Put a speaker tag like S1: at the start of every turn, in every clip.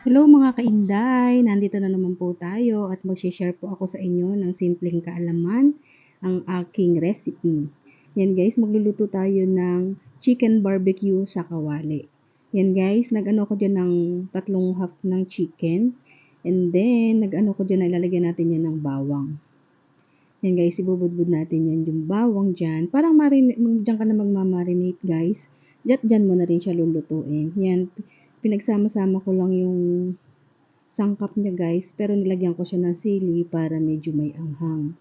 S1: Hello mga kainday! Nandito na naman po tayo at mag-share po ako sa inyo ng simpleng kaalaman ang aking recipe. Yan guys, magluluto tayo ng chicken barbecue sa kawali. Yan guys, nag-ano ko dyan ng tatlong half ng chicken. And then, nag-ano ko dyan, ilalagyan natin yan ng bawang. Yan guys, ibubudbud natin yan yung bawang dyan. Parang dyan ka na magmamarinate guys. Dyan mo na rin siya lulutuin. Yan, pinagsama-sama ko lang yung sangkap niya guys, pero nilagyan ko siya ng sili para medyo may anghang.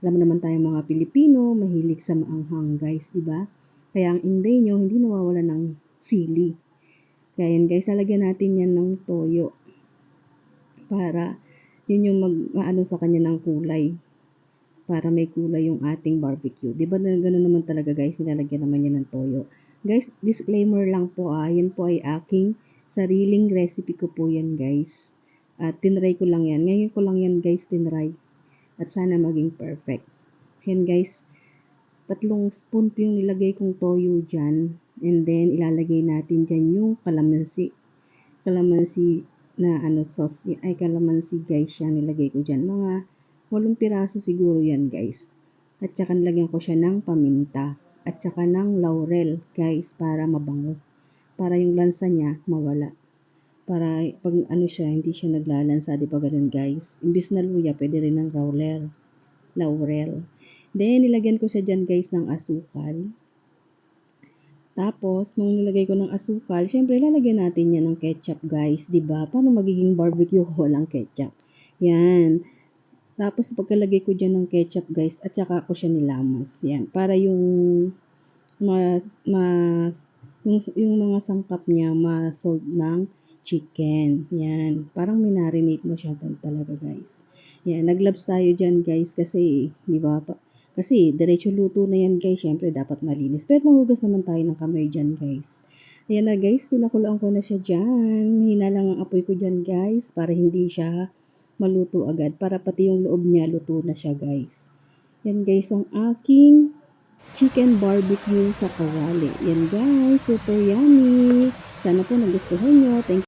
S1: Alam naman tayong mga Pilipino, mahilig sa maanghang guys, di ba? Kaya ang inday nyo, hindi nawawala ng sili. Kaya yan guys, lalagyan natin yan ng toyo para yun yung mag-ano sa kanya ng kulay. Para may kulay yung ating barbecue. Di ba gano'n naman talaga guys, nilalagyan naman yan ng toyo. Guys, disclaimer lang po yan po ay aking sariling recipe ko po yan guys. At tinry ko lang yan. Ngayon ko lang yan guys tinry. At sana maging perfect. Yan guys, 3 spoon po yung nilagay kong toyo dyan. And then, ilalagay natin dyan yung kalamansi. Kalamansi na sauce. Ay, kalamansi guys yan. Nilagay ko dyan. Mga 8 piraso siguro yan guys. At saka nilagyan ko siya ng paminta. At saka ng laurel guys para mabango. Para yung lansa niya mawala. Para pag siya, hindi siya naglalansa, di ba ganun guys. Imbis na luya, pwede rin ng laurel. Then, nilagyan ko siya dyan guys ng asukal. Tapos, nung nilagay ko ng asukal, syempre lalagyan natin yan ng ketchup guys, di ba? Paano magiging barbecue kung walang ketchup? Yan. Tapos, pagkalagay ko dyan ng ketchup guys, at saka ko siya nilamas. Yan. Para yung yung mga sangkap niya ma-solve ng chicken. Yan. Parang minarinate mo siya talaga guys. Yan. Naglabs tayo dyan guys kasi, di ba? Kasi, diretso luto na yan guys. Siyempre, dapat malinis. Pero mahugas naman tayo ng kamay dyan guys. Ayan na guys, pinakuloan ko na siya dyan. Hina lang ang apoy ko dyan guys. Para hindi siya maluto agad. Para pati yung loob niya, luto na siya guys. Yan guys, ang aking chicken barbecue sa kawali. Yan guys, super yummy. Sana po nagustuhan nyo. Thank you.